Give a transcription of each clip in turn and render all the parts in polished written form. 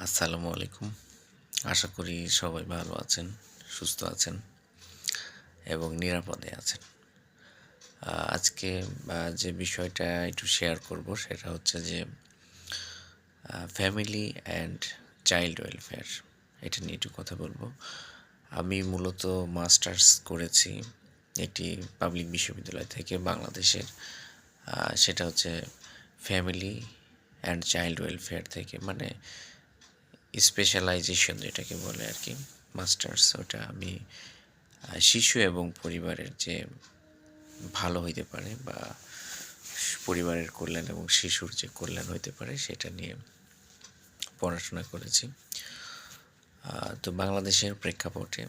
আসসালামু আলাইকুম। আশা করি সবাই ভালো আছেন, সুস্থ আছেন এবং নিরাপদে আছেন। আজকে যে বিষয়টা একটু শেয়ার করব সেটা হচ্ছে যে ফ্যামিলি অ্যান্ড চাইল্ড ওয়েলফেয়ার এটা নিয়ে একটু কথা বলবো। আমি মূলত মাস্টার্স করেছি একটি পাবলিক বিশ্ববিদ্যালয় থেকে বাংলাদেশের। সেটা হচ্ছে ফ্যামিলি অ্যান্ড চাইল্ড ওয়েলফেয়ার থেকে, মানে স্পেশালাইজেশন যেটাকে বলে আর কি, মাস্টার্স। ওটা আমি শিশু এবং পরিবারের যে ভালো হইতে পারে বা পরিবারের কল্যাণ এবং শিশুর যে কল্যাণ হইতে পারে সেটা নিয়ে পড়াশোনা করেছি। তো বাংলাদেশের প্রেক্ষাপটে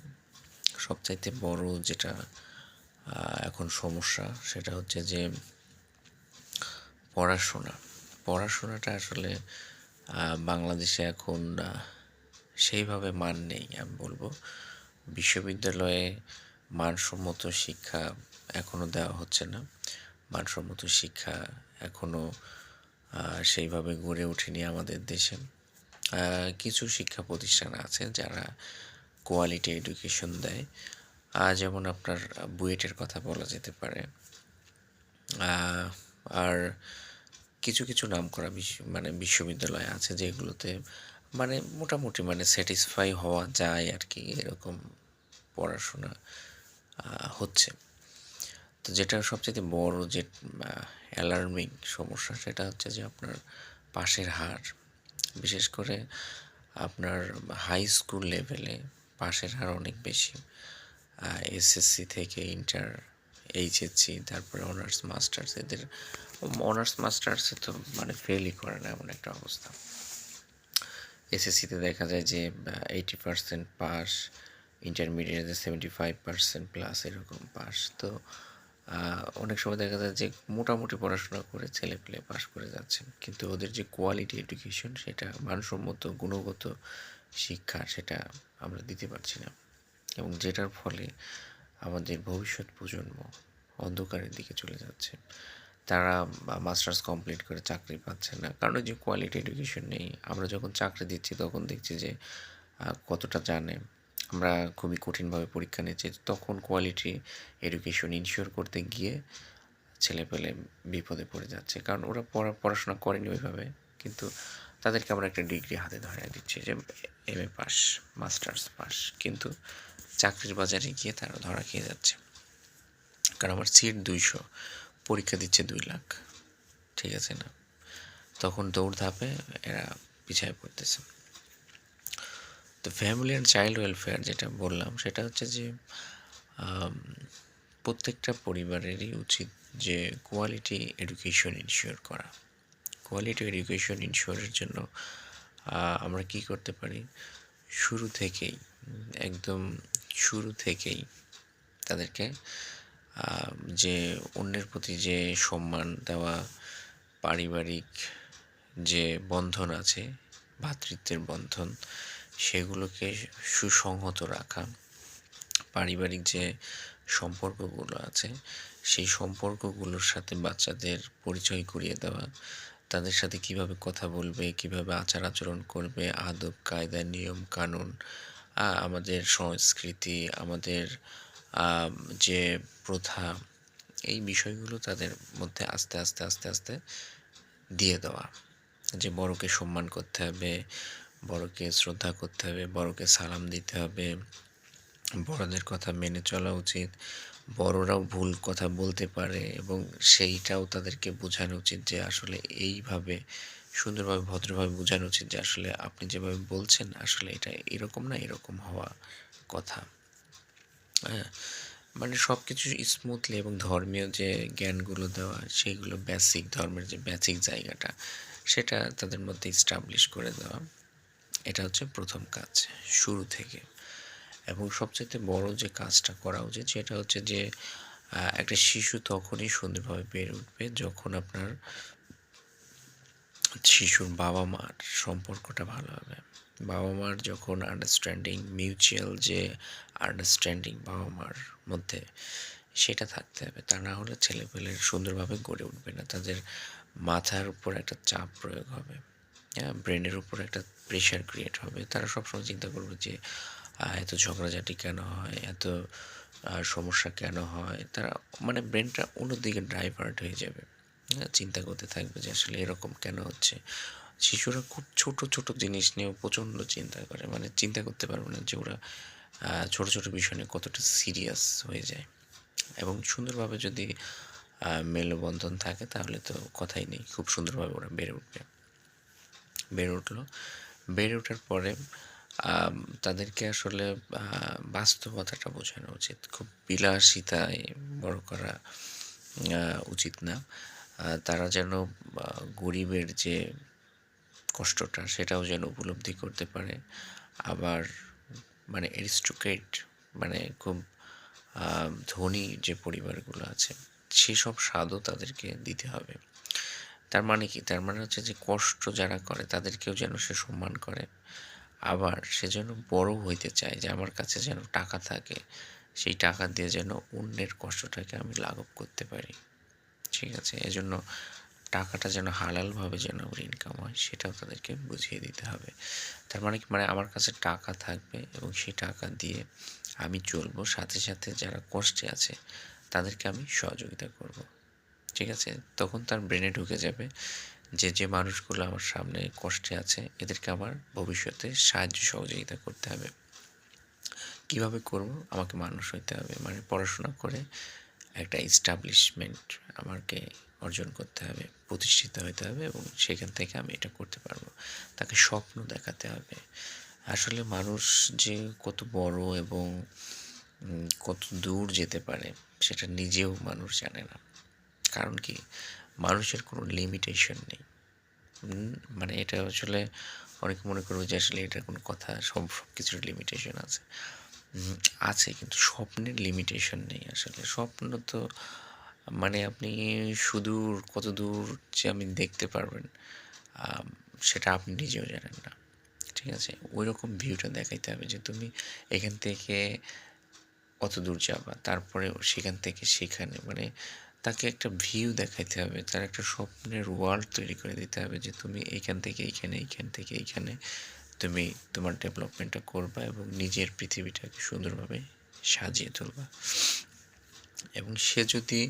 সবচাইতে বড় যেটা এখন সমস্যা সেটা হচ্ছে যে পড়াশোনাটা আসলে বাংলাদেশে এখন সেইভাবে মান নেই। আমি বলবো বিশ্ববিদ্যালয়ে মানসম্মত শিক্ষা এখনও দেওয়া হচ্ছে না। মানসম্মত শিক্ষা এখনও সেইভাবে গড়ে ওঠেনি আমাদের দেশে। কিছু শিক্ষা প্রতিষ্ঠান আছে যারা কোয়ালিটি এডুকেশন দেয়, যেমন আপনার বুয়েটের কথা বলা যেতে পারে। আর কিছু কিছু নামকরা বিশ্ববিদ্যালয় আছে যেগুলোতে মোটামুটি স্যাটিসফাই হওয়া যায় আর কি, এরকম পড়াশোনা হচ্ছে। তো যেটা সবচেয়ে বড় যে অ্যালার্মিং সমস্যা সেটা হচ্ছে যে আপনার পাশের হার, বিশেষ করে আপনার হাই স্কুল লেভেলে পাশের হার অনেক বেশি। এসএসসি থেকে ইন্টার, এইচএসসি, তারপরে অনার্স মাস্টার্স, এদের অনার্স মাস্টার্সে তো ফেলই করে না এমন একটা অবস্থা। এসএসসিতে দেখা যায় যে 80% পাস, ইন্টারমিডিয়েটে 75% প্লাস এরকম পাস। তো অনেক সময় দেখা যায় যে মোটামুটি পড়াশোনা করে ছেলেপেলে পাস করে যাচ্ছেন, কিন্তু ওদের যে কোয়ালিটি এডুকেশন, সেটা মানসম্মত গুণগত শিক্ষা সেটা আমরা দিতে পারছি না, এবং যেটার ফলে আমাদের ভবিষ্যৎ প্রজন্ম অন্ধকারের দিকে চলে যাচ্ছে। তারা মাস্টার্স কমপ্লিট করে চাকরি পাচ্ছে না, কারণ যে কোয়ালিটি এডুকেশন নেই। আমরা যখন চাকরি দিচ্ছি তখন দেখছি যে কতটা জানে, আমরা খুবই কঠিনভাবে পরীক্ষা নিচ্ছি, তখন কোয়ালিটি এডুকেশন ইনশিওর করতে গিয়ে ছেলেপেলে বিপদে পড়ে যাচ্ছে, কারণ ওরা পড়াশোনা করেনি ওইভাবে, কিন্তু তাদেরকে আমরা একটা ডিগ্রি হাতে ধরিয়ে দিচ্ছি যে এমএ পাস, মাস্টার্স পাস, কিন্তু চাকরির বাজারে গিয়ে তারা ধরা খেয়ে যাচ্ছে। কারণ আমার সিট 200, পরীক্ষা দিচ্ছে 2 লাখ, ঠিক আছে না? তখন দৌড়ধাপে এরা পিছিয়ে পড়তেছে। তো ফ্যামিলি অ্যান্ড চাইল্ড ওয়েলফেয়ার যেটা বললাম সেটা হচ্ছে যে প্রত্যেকটা পরিবারেরই উচিত যে কোয়ালিটি এডুকেশন ইনশিওর করা। কোয়ালিটি এডুকেশন ইনশিওরের জন্য আমরা কি করতে পারি? শুরু থেকেই, একদম শুরু থেকেই তাদেরকে যে অন্যের প্রতি যে সম্মান দেওয়া, পারিবারিক যে বন্ধন আছে, ভ্রাতৃত্বের বন্ধন, সেগুলোকে সুসংহত রাখা, পারিবারিক যে সম্পর্কগুলো আছে সেই সম্পর্কগুলোর সাথে বাচ্চাদের পরিচয় করিয়ে দেওয়া, তাদের সাথে কিভাবে কথা বলবে, কিভাবে আচার আচরণ করবে, আদব কায়দা, নিয়ম কানুন, আমাদের সংস্কৃতি, আমাদের যে প্রথা, এই বিষয়গুলো তাদের মধ্যে আস্তে আস্তে আস্তে আস্তে দিয়ে দেওয়া। যে বড়কে সম্মান করতে হবে, বড়কে শ্রদ্ধা করতে হবে, বড়কে সালাম দিতে হবে, বড়দের কথা মেনে চলা উচিত, বড়রাও ভুল কথা বলতে পারে এবং সেইটাও তাদেরকে বোঝানো উচিত যে আসলে এইভাবে সুন্দরভাবে ভদ্রভাবে বোঝানো উচিত যে আসলে আপনি যেভাবে বলছেন আসলে এটা এরকম না, এরকম হওয়া কথা। হ্যাঁ, সব কিছু স্মুথলি, এবং ধর্মীয় যে জ্ঞানগুলো দেওয়া, সেইগুলো বেসিক, ধর্মের যে বেসিক জায়গাটা সেটা তাদের মধ্যে ইস্টাবলিশ করে দেওয়া, এটা হচ্ছে প্রথম কাজ শুরু থেকে। এবং সবচেয়ে বড় যে কাজটা করা উচিত সেটা হচ্ছে যে একটা শিশু তখনই সুন্দরভাবে বেড়ে উঠবে যখন আপনার শিশুর বাবা মার সম্পর্কটা ভালো হবে। বাবা মার যখন আন্ডারস্ট্যান্ডিং, মিউচুয়াল যে আন্ডারস্ট্যান্ডিং বাবা মার মধ্যে, সেটা থাকতে হবে। তা না হলে ছেলেপেলের সুন্দরভাবে গড়ে উঠবে না, তাদের মাথার উপর একটা চাপ প্রয়োগ হবে। হ্যাঁ, ব্রেনের উপর একটা প্রেশার ক্রিয়েট হবে। তারা সবসময় চিন্তা করবে যে এত ঝগড়াঝাটি কেন হয়, এত সমস্যা কেন হয়। তারা মানে ব্রেনটা অন্যদিকে ডাইভার্ট হয়ে যাবে। হ্যাঁ, চিন্তা করতে থাকবে যে আসলে এরকম কেন হচ্ছে। শিশুরা খুব ছোট ছোট জিনিস নিয়েও প্রচণ্ড চিন্তা করে, মানে চিন্তা করতে পারবে না যে ওরা ছোট ছোট বিষয় নিয়ে কতটা সিরিয়াস হয়ে যায়। এবং সুন্দরভাবে যদি মেলবন্ধন থাকে তাহলে তো কথাই নেই, খুব সুন্দরভাবে ওরা বেড়ে উঠবে। বেড়ে উঠলো, বেড়ে ওঠার পরে আম তাদেরকে আসলে বাস্তবতাটা বোঝানো উচিত। খুব বিলাসিতায় বড় করা আ উচিত না। তারা যেন আ গরিবের যে কষ্টটা সেটাও যেন উপলব্ধি করতে পারে। আবার মানে অ্যারিস্টোক্রেট, মানে খুব আ ধনী যে পরিবারগুলো আছে সেসব স্বাদও তাদেরকে দিতে হবে। তার মানে কি? তার মানে হচ্ছে যে কষ্ট যারা করে তাদেরকেও যেন সে সম্মান করে। আবার সে যেন বড় হইতে চায় যে আমার কাছে যেন টাকা থাকে। সেই টাকা দিয়ে যেন অন্যের কষ্টটাকে আমি লাঘব করতে পারি। ঠিক আছে? এজন্য টাকাটা যেন হালালভাবে যেন আমার ইনকাম হয় সেটাও তাদেরকে বুঝিয়ে দিতে হবে। তার মানে কি? মানে আমার কাছে টাকা থাকবে এবং সেই টাকা দিয়ে আমি চলবো। সাথে সাথে যারা কষ্টে আছে তাদেরকে আমি সহযোগিতা করব। ঠিক আছে? তখন তার ব্রেনে ঢুকে যাবে যে, যে মানুষগুলো আমার সামনে কষ্টে আছে এদেরকে আমার ভবিষ্যতে সাহায্য সহযোগিতা করতে হবে। কিভাবে করব? আমাকে মানুষ হইতে হবে। মানে পড়াশোনা করে একটা এস্টাবলিশমেন্ট আমাকে অর্জন করতে হবে, প্রতিষ্ঠিত হইতে হবে এবং সেখান থেকে আমি এটা করতে পারবো। তাকে স্বপ্ন দেখাতে হবে। আসলে মানুষ যে কত বড় এবং কত দূর যেতে পারে সেটা নিজেও মানুষ জানে না। কারণ কি? মানুষের কোনো লিমিটেশন নেই। মানে এটা আসলে অনেকে মনে করবে যে আসলে এটার কোনো কথা, সবকিছুর লিমিটেশন আছে। উম আছে, কিন্তু স্বপ্নের লিমিটেশন নেই আসলে। স্বপ্ন তো মানে আপনি সুদূর কতদূর যে আপনি দেখতে পারবেন আম সেটা আপনি নিজেও জানেন না। ঠিক আছে? ঐরকম ভিউটা দেখাইতে হবে যে তুমি এখান থেকে অতদূর যাবা। তারপরেও সেখান থেকে সেখানে, মানে তাকে একটা ভিউ দেখাইতে হবে। তার একটা স্বপ্নের ওয়ার্ল্ড তৈরি করে দিতে হবে যে তুমি এইখান থেকে এইখানে, এইখান থেকে এইখানে তুমি তোমার ডেভেলপমেন্টটা করবা এবং নিজের পৃথিবীটাকে সুন্দরভাবে সাজিয়ে তুলবা। এবং সে যদি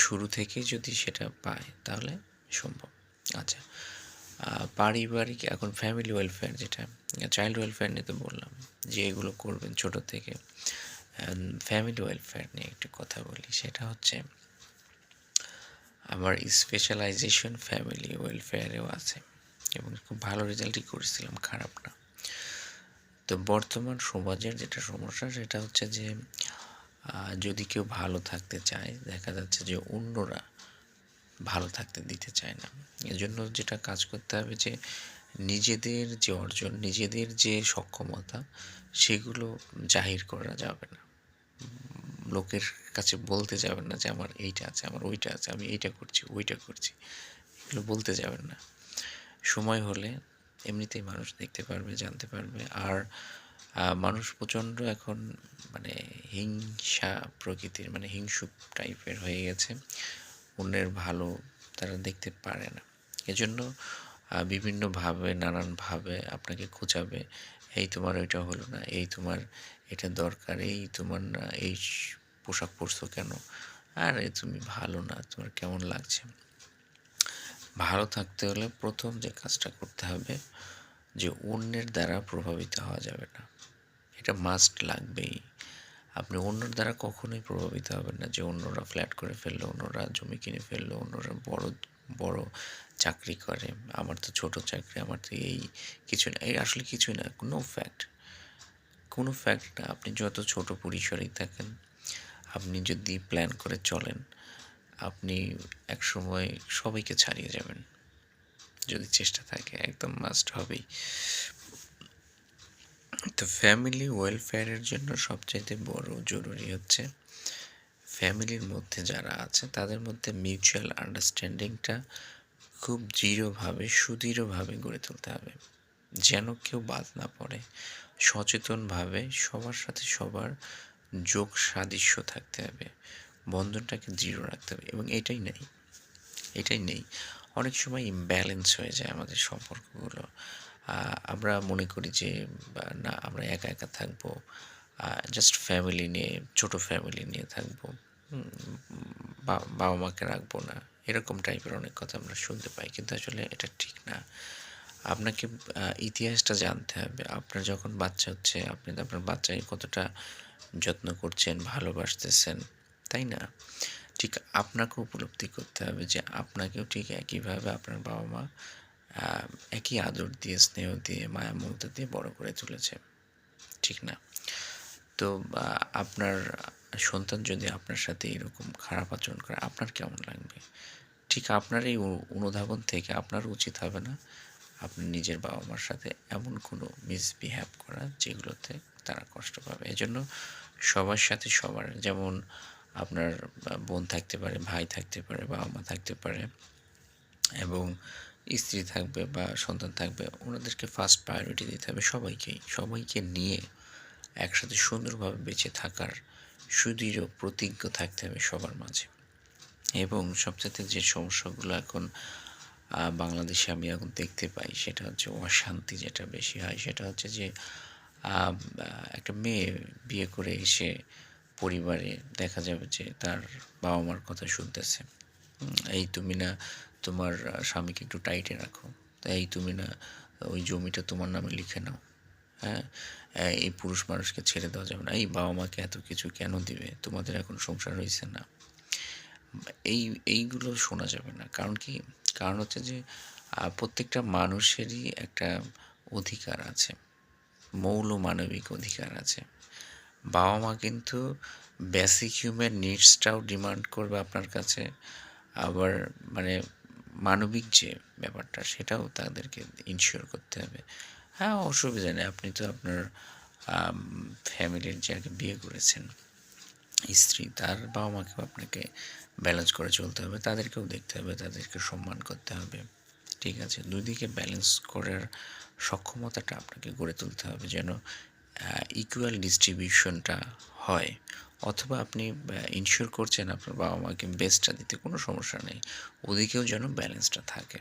শুরু থেকেই যদি সেটা পায় তাহলে সম্ভব। আচ্ছা, পারিবারিক এখন ফ্যামিলি ওয়েলফেয়ার, যেটা চাইল্ড ওয়েলফেয়ার নিয়ে তো বললাম যে এগুলো করবেন ছোট থেকে। ফ্যামিলি ওয়েলফেয়ার নিয়ে একটু কথা বলি, সেটা হচ্ছে আমার স্পেশালাইজেশন ফ্যামিলি ওয়েলফেয়ারেও আছে এবং খুব ভালো রেজাল্টই করেছিলাম, খারাপ না। তো বর্তমান সমাজের যেটা সমস্যা সেটা হচ্ছে যে যদি কেউ ভালো থাকতে চায় দেখা যাচ্ছে যে অন্যরা ভালো থাকতে দিতে চায় না। এজন্য যেটা কাজ করতে হবে যে নিজেদের যে অর্জন, নিজেদের যে সক্ষমতা সেগুলো জাহির করা যাবে না। লোকের কাছে বলতে যাবেন না যে আমার এইটা আছে, আমার ওইটা আছে, আমি এইটা করছি, ওইটা করছি। এগুলো বলতে যাবেন না। সময় হলে এমনিতেই মানুষ দেখতে পারবে, জানতে পারবে। আর মানুষ প্রচণ্ড এখন মানে হিংসা প্রকৃতির, মানে হিংসুক টাইপের হয়ে গেছে। অন্যের ভালো তারা দেখতে পারে না। এজন্য বিভিন্নভাবে নানানভাবে আপনাকে খোঁচাবে। এই তোমার ওইটা হলো না, এই তোমার এটা দরকার, এই তোমার না এই পোশাক পরছো কেন? আরে তুমি ভালো না, তোমার কেমন লাগছে? ভালো থাকতে হলে প্রথম যে কাজটা করতে হবে যে অন্যের দ্বারা প্রভাবিত হওয়া যাবে না। এটা মাস্ট লাগবেই। আপনি অন্যর দ্বারা কখনোই প্রভাবিত হবেন না যে অন্যরা ফ্ল্যাট করে ফেললো, অন্যরা জমি কিনে ফেললো, অন্যরা বড় বড় চাকরি করে, আমার তো ছোট চাকরি, আমার তো এই কিছু না। এই আসলে কিছুই না, কোনো ফ্যাক্ট, কোনো ফ্যাক্ট না। আপনি যত ছোট পরিসরেই থাকেন, আপনি যদি প্ল্যান করে চলেন, আপনি একসময় সবাইকে ছাড়িয়ে যাবেন। যদি চেষ্টা থাকে একদম মাস্ট হবেই। তো ফ্যামিলি ওয়েলফেয়ারের জন্য সবচাইতে বড় জরুরি হচ্ছে ফ্যামিলির মধ্যে যারা আছে তাদের মধ্যে মিউচুয়াল আন্ডারস্ট্যান্ডিংটা খুব দৃঢ়ভাবে, সুদৃঢ়ভাবে গড়ে তুলতে হবে, যেন কেউ বাদ না পড়ে। সচেতনভাবে সবার সাথে সবার যোগ সাদৃশ্য থাকতে হবে, বন্ধনটাকে দৃঢ় রাখতে হবে। এবং এটাই নেই, এটাই নেই। অনেক সময় ইমব্যালেন্স হয়ে যায় আমাদের সম্পর্কগুলো। আমরা মনে করি যে না আমরা একা, একা থাকবো। জাস্ট ফ্যামিলি নিয়ে, ছোট ফ্যামিলি নিয়ে থাকবো। হুম? বাবা-মাকে রাখবো না। এরকম টাইপের অনেক কথা আমরা শুনতে পাই। কিন্তু আসলে এটা ঠিক না। আপনাকে ইতিহাসটা জানতে হবে। আপনার যখন বাচ্চা হচ্ছে, আপনি তো আপনার বাচ্চাকে কতটা যত্ন করছেন, ভালোবাসতেছেন, তাই না? ঠিক আপনাকেও উপলব্ধি করতে হবে যে আপনাকেও ঠিক একইভাবে আপনার বাবা-মা আ একই আদর দিয়ে, স্নেহ দিয়ে, মায়া মমতা দিয়ে বড় করে তুলেছে। ঠিক না? তো আ আপনার সন্তান যদি আপনার সাথে এরকম খারাপ আচরণ করে, আপনার কেমন লাগবে? ঠিক আপনার এই অনুধাবন থেকে আপনার উচিত হবে না আপনি নিজের বাবা-মার সাথে এমন কোনো মিসবিহেভ করা যেগুলোতে তারা কষ্ট পাবে। এজন্য সবার সাথে সবার যেমন আপনার বোন থাকতে পারে, ভাই থাকতে পারে, বাবা-মা থাকতে পারে এবং স্ত্রী থাকবে বা সন্তান থাকবে, ওনাদেরকে ফার্স্ট প্রায়োরিটি দিতে হবে সবাইকেই। সবাইকে নিয়ে একসাথে সুন্দরভাবে বেঁচে থাকার সুদৃঢ় প্রতিজ্ঞ থাকতে হবে সবার মাঝে। এবং সবচাইতে যে সমস্যাগুলো এখন বাংলাদেশে আমি এখন দেখতে পাই সেটা হচ্ছে অশান্তি যেটা বেশি হয় সেটা হচ্ছে যে আ আ একটা মেয়ে বিয়ে করে এসে পরিবারে দেখা যাবে যে তার বাবা-মার কথা শুনতেছে। এই তুমি না তোমার স্বামীকে একটু টাইটে রাখো। এই তুমি না ওই জমিটা তোমার নামে লিখে নাও। হ্যাঁ? এই পুরুষ মানুষকে ছেড়ে দেওয়া যাবে না। এই বাবা-মাকে এত কিছু কেন দিবে? তোমাদের এখন সংসার হইছে না। এইগুলো শোনা যাবে না। কারণ কি? কারণ হচ্ছে যে প্রত্যেকটা মানুষেরই একটা অধিকার আছে। মৌল মানবিক অধিকার আছে। বাবা-মা কিন্তু বেসিক হিউম্যান নিডসটাও ডিমান্ড করবে আপনার কাছে। আবার মানে মানবিক যে ব্যাপারটা সেটাও তাদেরকে ইনশিওর করতে হবে। হ্যাঁ, অসুবিধা নেই। আপনি তো আপনার আম ফ্যামিলির যাকে বিয়ে করেছেন, স্ত্রী তার বাবা-মাকেও আপনাকে ব্যালেন্স করে চলতে হবে। তাদেরকেও দেখতে হবে, তাদেরকে সম্মান করতে হবে। ঠিক আছে? ২ দিকে ব্যালেন্স করার সক্ষমতাটা আপনাকে গড়ে তুলতে হবে যেন ইকুয়াল ডিস্ট্রিবিউশনটা হয়। অথবা আপনি ইনশিওর করছেন আপনার বাবা-মাকে বেস্টটা দিতে কোনো সমস্যা নেই। ওদিকেও যেন ব্যালেন্সটা থাকে।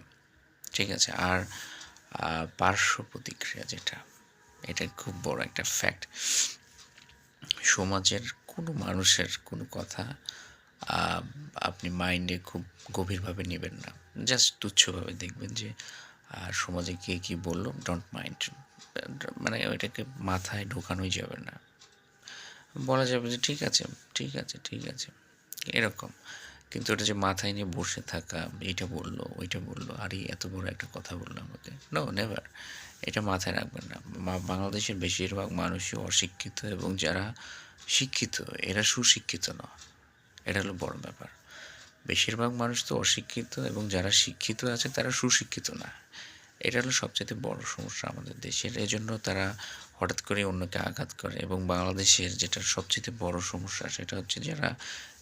ঠিক আছে? আর পার্শ্ব প্রতিক্রিয়া যেটা, এটা খুব বড় একটা ফ্যাক্ট। সমাজের কোনো মানুষের কোনো কথা আ আপনি মাইন্ডে খুব গভীরভাবে নিবেন না। জাস্ট তুচ্ছভাবে দেখবেন যে সমাজে কে কি বলল, ডোন্ট মাইন্ড। মানে ওইটাকে মাথায় ঢোকানোই যাবে না। বলা যাবে যে ঠিক আছে, ঠিক আছে, ঠিক আছে। এরকম। কিন্তু ওটা যে মাথায় নিয়ে বসে থাকা, এইটা বলল, ওইটা বলল, আরে এত বড় একটা কথা বলল আমাকে। No, never. এটা মাথায় রাখবেন না। বাংলাদেশের বেশিরভাগ মানুষই অশিক্ষিত এবং যারা শিক্ষিত এরা সুশিক্ষিত নয়। এটা হলো বড় ব্যাপার। বেশিরভাগ মানুষ তো অশিক্ষিত এবং যারা শিক্ষিত আছে তারা সুশিক্ষিত না। এটা হলো সবচাইতে বড় সমস্যা আমাদের দেশের। এজন্য তারা হঠাৎ করে অন্যকে আঘাত করে এবং বাংলাদেশের যেটা সবচাইতে বড় সমস্যা সেটা হচ্ছে যারা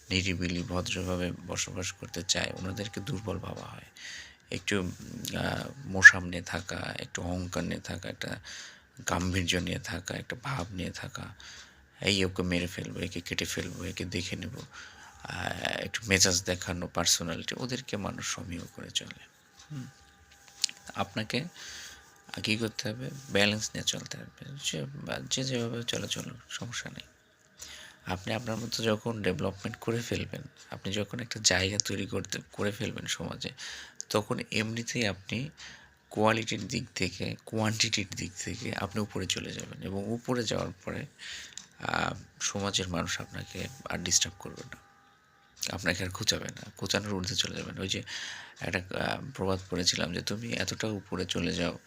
নিরিবিলি ভদ্রভাবে বসবাস করতে চায় ওনাদেরকে দুর্বল ভাবা হয়। একটু মোসাম নিয়ে থাকা, একটু অহংকার নিয়ে থাকা, একটা গাম্ভীর্য নিয়ে থাকা, একটা ভাব নিয়ে থাকা, এই ওকে মেরে ফেলবো, একে কেটে ফেলবো, একে দেখে নেব, একটু মেজাজ দেখানো, পার্সোনালিটি ওদেরকে মানুষ সমীহ করে চলে। আপনাকে কী করতে হবে? ব্যালেন্স নিয়ে চলতে হবে। যে যেভাবে চলে চলুক, সমস্যা নেই। আপনি আপনার মতো যখন ডেভেলপমেন্ট করে ফেলবেন, আপনি যখন একটা জায়গা তৈরি করে ফেলবেন সমাজে, তখন এমনিতেই আপনি কোয়ালিটির দিক থেকে, কোয়ান্টিটির দিক থেকে আপনি উপরে চলে যাবেন এবং উপরে যাওয়ার পরে সমাজের মানুষ আপনাকে আর ডিস্টার্ব করবে না। আপনাকে আর খোঁচাবে না। খোঁচানোর ঊর্ধ্বে চলে যাবেন। ওই যে একটা প্রবাদ পড়েছিলাম যে, "তুমি এতটা উপরে চলে যাও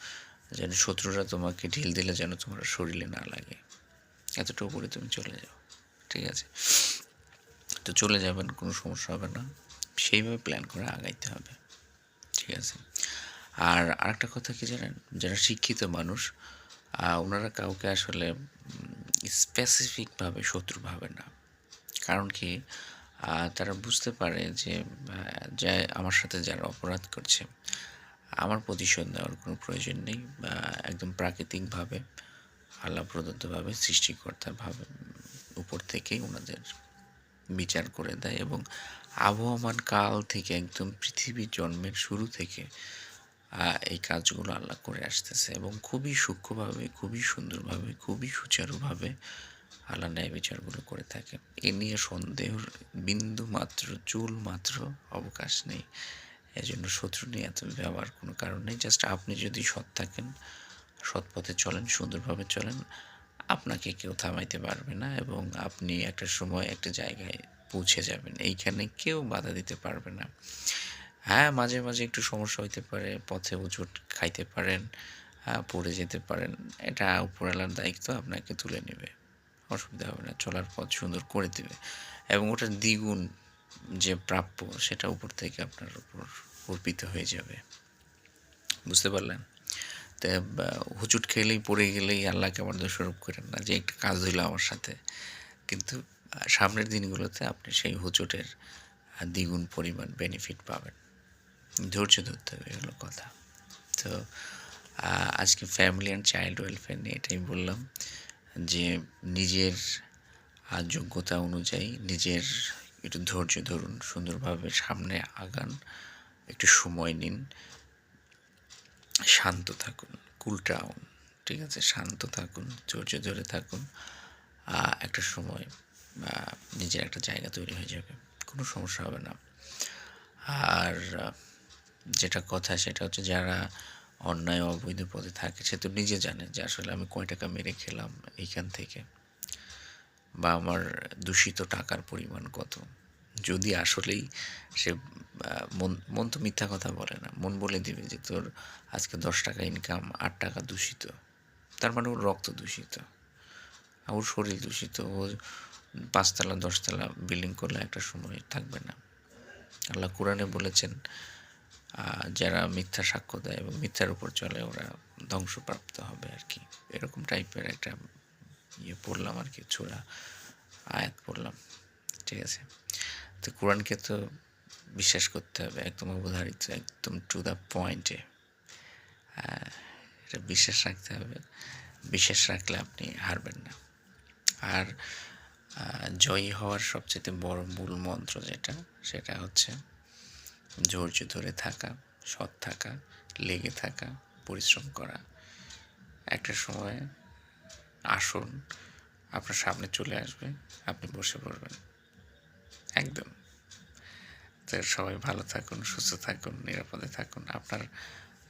যেন শত্রুরা তোমাকে ঢিল দিলে যেন তোমার শরীরে না লাগে। এতটা উপরে তুমি চলে যাও।" ঠিক আছে? তো চলে যাবেন, কোনো সমস্যা হবে না। সেইভাবে প্ল্যান করে আগাইতে হবে। ঠিক আছে? আর আরেকটা কথা কি জানেন? যারা শিক্ষিত মানুষ ওনারা কাউকে আসলে স্পেসিফিকভাবে শত্রু ভাবে না। কারণ কি? তারা বুঝতে পারে যে আমার সাথে যারা অপরাধ করছে, আমার প্রতিশোধ নেওয়ার কোনো প্রয়োজন নেই। একদম প্রাকৃতিকভাবে আল্লাহ প্রদত্তভাবে সৃষ্টিকর্তার ভাবে উপর থেকেই ওনাদের বিচার করে দেয় এবং আবহমান কাল থেকে একদম পৃথিবীর জন্মের শুরু থেকে এই কাজগুলো আল্লাহ করে আসতেছে এবং খুবই সূক্ষ্মভাবে, খুবই সুন্দরভাবে, খুবই সুচারুভাবে আল্লাহ ন্যায় বিচারগুলো করে থাকে। এ নিয়ে সন্দেহের বিন্দু মাত্র, চুল মাত্র অবকাশ নেই। এজন্য শত্রু নিয়ে এত ভাবার কোনো কারণ নেই। জাস্ট আপনি যদি সৎ থাকেন, সৎ পথে চলেন, সুন্দরভাবে চলেন, আপনাকে কেউ থামাইতে পারবে না এবং আপনি একটা সময় একটা জায়গায় পৌঁছে যাবেন। এইখানে কেউ বাধা দিতে পারবে না। হ্যাঁ, মাঝে মাঝে একটু সমস্যা হইতে পারে, পথে হোঁচট খাইতে পারেন, পড়ে যেতে পারেন। এটা উপরওয়ালার দায়িত্ব, আপনাকে তুলে নেবে। অসুবিধা হবে না, চলার পথ সুন্দর করে দিবে এবং ওটার দ্বিগুণ যে প্রাপ্য সেটা উপর থেকে আপনার উপর অর্পিত হয়ে যাবে। বুঝতে পারলেন? তো হোঁচট খেলেই পড়ে গেলেই আল্লাহকে আবার দোষারোপ করেন না যে একটা কাজ হইলো আমার সাথে। কিন্তু সামনের দিনগুলোতে আপনি সেই হোঁচটের দ্বিগুণ পরিমাণ বেনিফিট পাবেন। ধৈর্য ধরতে হবে, এগুলো কথা। তো আজকে ফ্যামিলি অ্যান্ড চাইল্ড ওয়েলফেয়ার নিয়ে এটাই বললাম যে নিজের যোগ্যতা অনুযায়ী নিজের একটু ধৈর্য ধরুন, সুন্দরভাবে সামনে আগান, একটু সময় নিন, শান্ত থাকুন, কুল ডাউন, ঠিক আছে? শান্ত থাকুন, ধৈর্য ধরে থাকুন। একটা সময় নিজের একটা জায়গা তৈরি হয়ে যাবে, কোনো সমস্যা হবে না। আর যেটা কথা সেটা হচ্ছে যারা অন্যায় অবৈধ পথে থাকে সে তো নিজে জানে যে আসলে আমি কয় টাকা মেরে খেলাম এইখান থেকে, বা আমার দূষিত টাকার পরিমাণ কত। যদি আসলেই সে মন মন তো মিথ্যা কথা বলে না, মন বলে দিবে যে তোর আজকে 10 টাকা ইনকাম, 8 টাকা দূষিত, তার মানে ওর রক্ত দূষিত, ওর শরীর দূষিত, ও 5 তলা 10 তলা বিল্ডিং করলে একটা সময় থাকবে না। আল্লাহ কোরআনে বলেছেন যারা মিথ্যা সাক্ষ্য দেয় এবং মিথ্যার উপর চলে ওরা ধ্বংসপ্রাপ্ত হবে আর কি। এরকম টাইপের একটা পড়লাম আর কি, ছোড়া আয়াত পড়লাম, ঠিক আছে? তো কোরআনকে তো বিশ্বাস করতে হবে, একদম অবধারিত, একদম টু দ্য পয়েন্টে। এটা বিশ্বাস রাখতে হবে, বিশ্বাস রাখলে আপনি হারবেন না। আর জয়ী হওয়ার সবচেয়ে বড় মূল মন্ত্র যেটা, সেটা হচ্ছে ধৈর্য ধরে থাকা, সৎ থাকা, লেগে থাকা, পরিশ্রম করা। একটা সময় আসন আপনার সামনে চলে আসবে, আপনি বসে পড়বেন একদম। তো সবাই ভালো থাকুন, সুস্থ থাকুন, নিরাপদে থাকুন, আপনার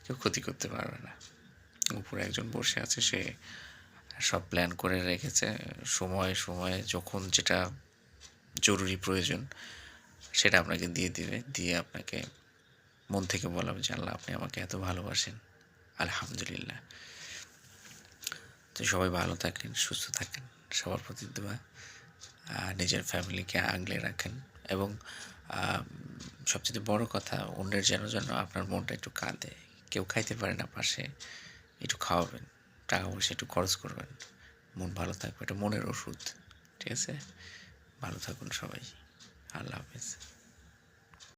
কেউ ক্ষতি করতে পারবে না। উপরে একজন বসে আছে, সে সব প্ল্যান করে রেখেছে, সময়ে সময়ে যখন যেটা জরুরি প্রয়োজন সেটা আপনাকে দিয়ে দিবে, দিয়ে আপনাকে মন থেকে বলাবে যে আল্লাহ আপনি আমাকে এত ভালোবাসেন, আলহামদুলিল্লাহ। তো সবাই ভালো থাকেন, সুস্থ থাকেন, সবার প্রতি দোয়া, নিজের ফ্যামিলিকে আগলে রাখেন এবং সবচেয়ে বড় কথা, অন্যের যেন যেন আপনার মনটা একটু কাঁদে। কেউ খাইতে পারে না পাশে, একটু খাওয়াবেন, টাকা পয়সা একটু খরচ করবেন, মন ভালো থাকবে, এটা মনের ওষুধ, ঠিক আছে? ভালো থাকুন সবাই, আল্লাহ হাফেজ।